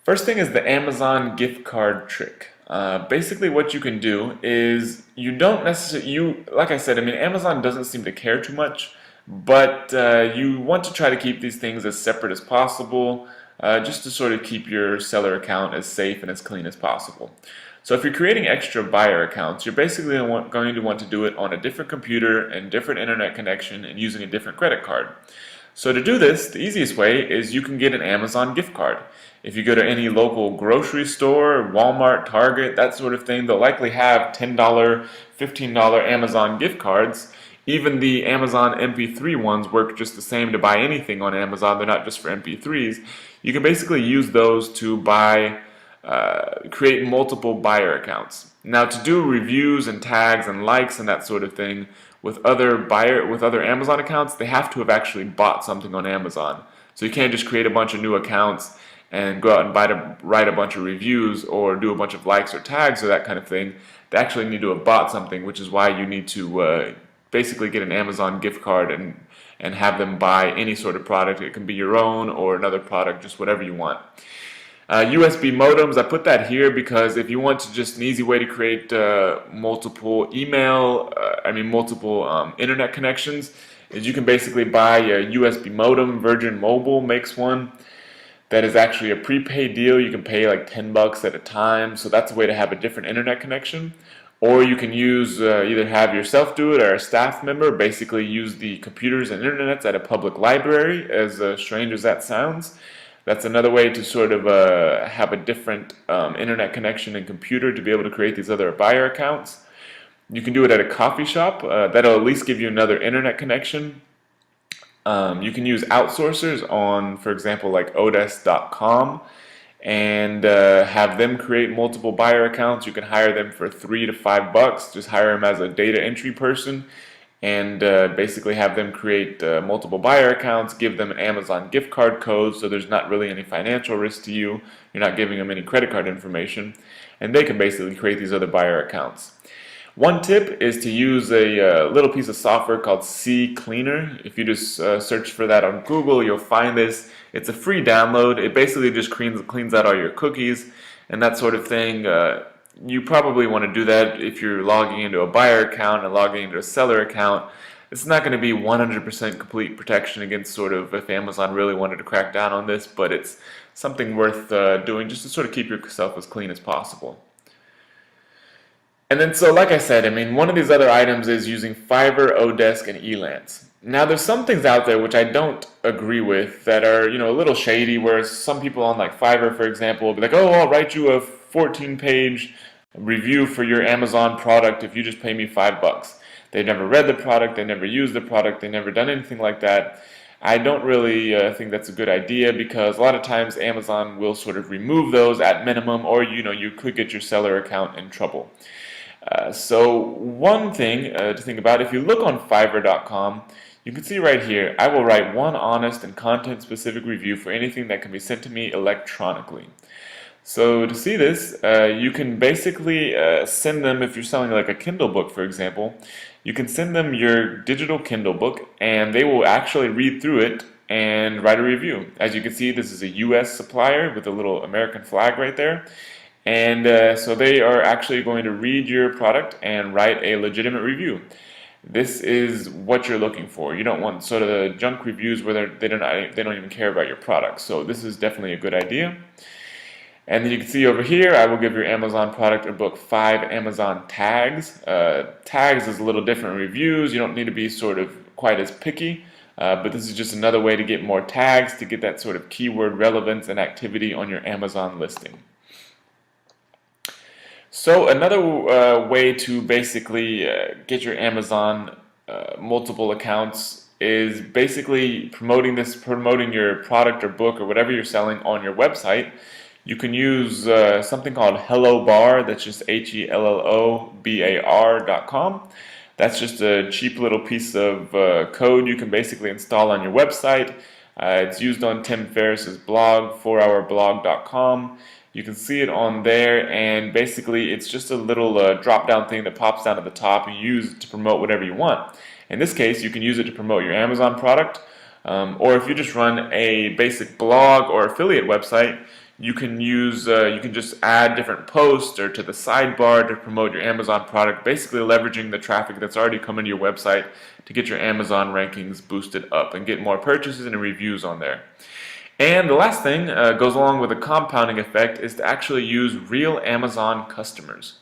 First thing is the Amazon gift card trick. Basically, what you can do is you don't necessarily, like I said, I mean, Amazon doesn't seem to care too much, but you want to try to keep these things as separate as possible, just to sort of keep your seller account as safe and as clean as possible. So if you're creating extra buyer accounts, you're basically going to want to do it on a different computer and different internet connection and using a different credit card. So to do this, the easiest way is you can get an Amazon gift card. If you go to any local grocery store, Walmart, Target, that sort of thing, they'll likely have $10, $15 Amazon gift cards. Even the Amazon MP3 ones work just the same to buy anything on Amazon. They're not just for MP3s. You can basically use those to create multiple buyer accounts. Now, to do reviews and tags and likes and that sort of thing with other Amazon accounts, they have to have actually bought something on Amazon. So you can't just create a bunch of new accounts and go out and write a bunch of reviews or do a bunch of likes or tags or that kind of thing. They actually need to have bought something, which is why you need to basically get an Amazon gift card and have them buy any sort of product. It can be your own or another product, just whatever you want. USB modems, I put that here because if you want to just an easy way to create multiple internet connections, is you can basically buy a USB modem. Virgin Mobile makes one that is actually a prepaid deal. You can pay like $10 at a time, so that's a way to have a different internet connection. Or you can use either have yourself do it or a staff member, basically use the computers and internets at a public library, as strange as that sounds. That's another way to sort of have a different internet connection and computer to be able to create these other buyer accounts. You can do it at a coffee shop. That'll at least give you another internet connection. You can use outsourcers on, for example, like Odesk.com and have them create multiple buyer accounts. You can hire them for $3 to $5. Just hire them as a data entry person and basically have them create multiple buyer accounts, give them an Amazon gift card code so there's not really any financial risk to you. You're not giving them any credit card information, and they can basically create these other buyer accounts. One tip is to use a little piece of software called CCleaner. If you just search for that on Google, you'll find this. It's a free download. It basically just cleans out all your cookies and that sort of thing. You probably want to do that if you're logging into a buyer account and logging into a seller account. It's not going to be 100% complete protection against sort of if Amazon really wanted to crack down on this, but it's something worth doing just to sort of keep yourself as clean as possible. And then, so like I said, I mean, one of these other items is using Fiverr, Odesk, and Elance. Now, there's some things out there which I don't agree with that are, a little shady, where some people on like Fiverr, for example, will be like, oh, I'll write you a 14-page review for your Amazon product if you just pay me $5. They've never read the product, they never used the product, they've never done anything like that. I don't really think that's a good idea because a lot of times Amazon will sort of remove those at minimum, or you could get your seller account in trouble. So one thing to think about, if you look on Fiverr.com, you can see right here, I will write one honest and content-specific review for anything that can be sent to me electronically. So to see this, you can basically send them, if you're selling like a Kindle book, for example, you can send them your digital Kindle book and they will actually read through it and write a review. As you can see, this is a US supplier with a little American flag right there. And so they are actually going to read your product and write a legitimate review. This is what you're looking for. You don't want sort of the junk reviews where they don't even care about your product. So this is definitely a good idea. And then you can see over here, I will give your Amazon product or book 5 Amazon tags. Tags is a little different reviews. You don't need to be sort of quite as picky, but this is just another way to get more tags to get that sort of keyword relevance and activity on your Amazon listing. So another way to basically get your Amazon multiple accounts is basically promoting your product or book or whatever you're selling on your website. You can use something called HelloBar. That's just HelloBar.com. That's just a cheap little piece of code you can basically install on your website. It's used on Tim Ferriss's blog, 4hourblog.com. You can see it on there, and basically it's just a little drop-down thing that pops down at the top and you use it to promote whatever you want. In this case, you can use it to promote your Amazon product, or if you just run a basic blog or affiliate website, You can you can just add different posts or to the sidebar to promote your Amazon product, basically leveraging the traffic that's already coming to your website to get your Amazon rankings boosted up and get more purchases and reviews on there. And the last thing goes along with the compounding effect is to actually use real Amazon customers.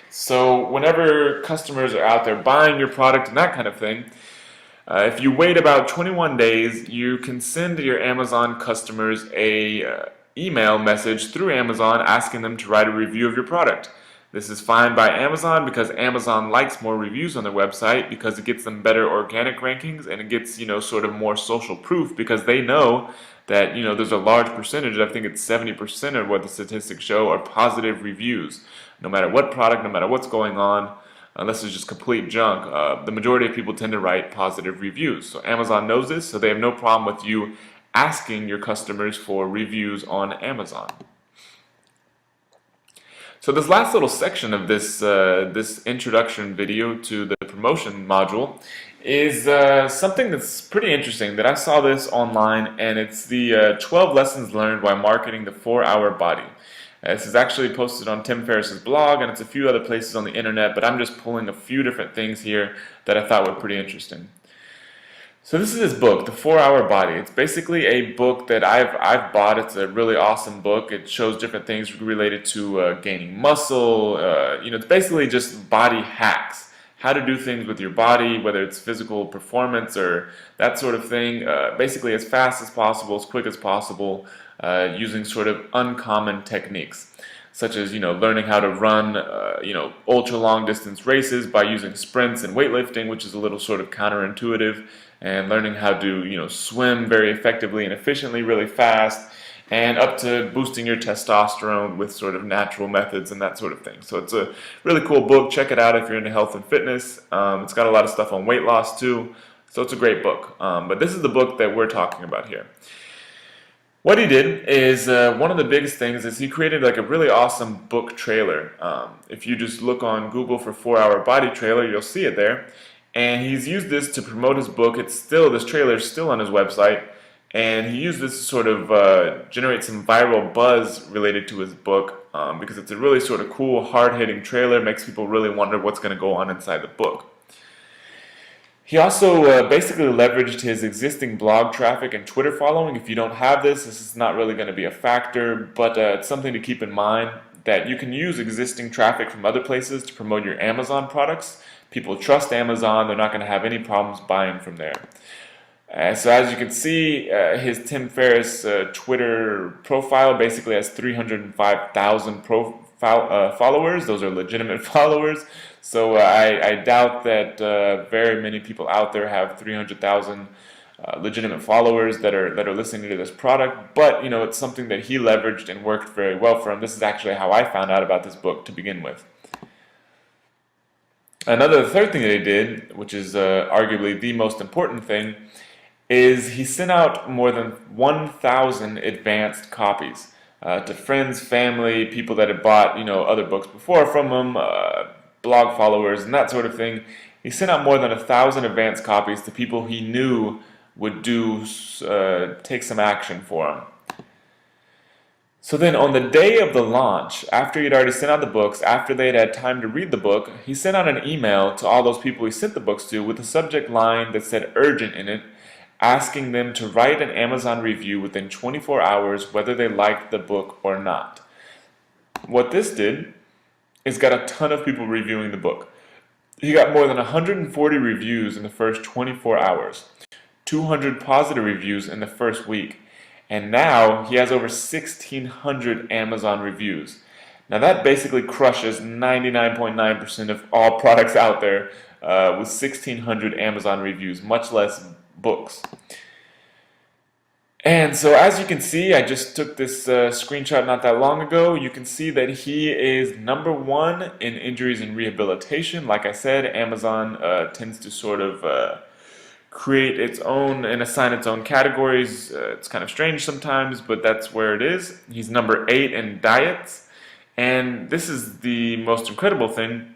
So whenever customers are out there buying your product and that kind of thing, if you wait about 21 days, you can send your Amazon customers a email message through Amazon asking them to write a review of your product. This is fine by Amazon because Amazon likes more reviews on their website because it gets them better organic rankings, and it gets, sort of more social proof because they know that, there's a large percentage, I think it's 70% of what the statistics show, are positive reviews. No matter what product, no matter what's going on, unless it's just complete junk, the majority of people tend to write positive reviews. So Amazon knows this, so they have no problem with you asking your customers for reviews on Amazon. So this last little section of this introduction video to the promotion module is something that's pretty interesting that I saw this online, and it's the 12 lessons learned while marketing the 4-hour body. This is actually posted on Tim Ferriss's blog, and it's a few other places on the internet, but I'm just pulling a few different things here that I thought were pretty interesting. So this is his book, The 4-Hour Body. It's basically a book that I've bought. It's a really awesome book. It shows different things related to gaining muscle. It's basically just body hacks. How to do things with your body, whether it's physical performance or that sort of thing, basically as fast as possible, as quick as possible, using sort of uncommon techniques, such as learning how to run ultra long distance races by using sprints and weightlifting, which is a little sort of counterintuitive, and learning how to swim very effectively and efficiently really fast, and up to boosting your testosterone with sort of natural methods and that sort of thing. So it's a really cool book. Check it out if you're into health and fitness. It's got a lot of stuff on weight loss too, so it's a great book. But this is the book that we're talking about here. What he did is, one of the biggest things is he created like a really awesome book trailer. If you just look on Google for 4-Hour Body trailer, you'll see it there. And he's used this to promote his book. This trailer is still on his website. And he used this to sort of generate some viral buzz related to his book, because it's a really sort of cool, hard-hitting trailer. Makes people really wonder what's going to go on inside the book. He also basically leveraged his existing blog traffic and Twitter following. If you don't have this is not really going to be a factor, but it's something to keep in mind that you can use existing traffic from other places to promote your Amazon products. People trust Amazon. They're not going to have any problems buying from there. So as you can see, his Tim Ferriss Twitter profile basically has 305,000 followers. Those are legitimate followers. So I doubt that very many people out there have 300,000 legitimate followers that are listening to this product. But it's something that he leveraged and worked very well for him. This is actually how I found out about this book to begin with. The third thing that he did, which is arguably the most important thing, is he sent out more than 1,000 advanced copies to friends, family, people that had bought other books before from him, blog followers, and that sort of thing. He sent out more than 1,000 advanced copies to people he knew would take some action for him. So then on the day of the launch, after he'd already sent out the books, after they'd had time to read the book, he sent out an email to all those people he sent the books to with a subject line that said urgent in it, asking them to write an Amazon review within 24 hours whether they liked the book or not. What this did is got a ton of people reviewing the book. He got more than 140 reviews in the first 24 hours, 200 positive reviews in the first week, and now he has over 1,600 Amazon reviews. Now that basically crushes 99.9% of all products out there with 1,600 Amazon reviews, much less books. And so as you can see, I just took this screenshot not that long ago. You can see that he is #1 in injuries and rehabilitation. Like I said, Amazon tends to sort of create its own and assign its own categories. It's kind of strange sometimes, but that's where it is. He's #8 in diets. And this is the most incredible thing.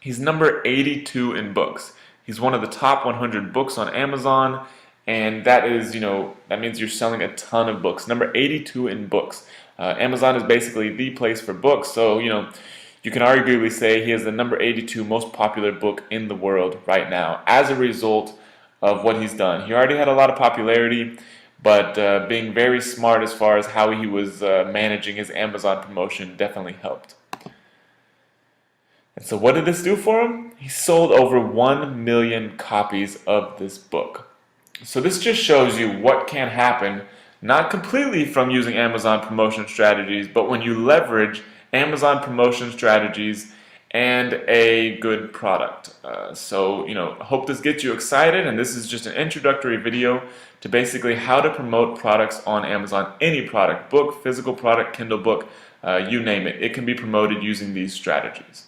He's number 82 in books. He's one of the top 100 books on Amazon, and that is, that means you're selling a ton of books. Number 82 in books. Amazon is basically the place for books, so you can arguably say he is the number 82 most popular book in the world right now as a result of what he's done. He already had a lot of popularity, but being very smart as far as how he was managing his Amazon promotion definitely helped. And so what did this do for him? He sold over 1 million copies of this book. So this just shows you what can happen, not completely from using Amazon promotion strategies, but when you leverage Amazon promotion strategies and a good product. So I hope this gets you excited, and this is just an introductory video to basically how to promote products on Amazon. Any product, book, physical product, Kindle book, you name it. It can be promoted using these strategies.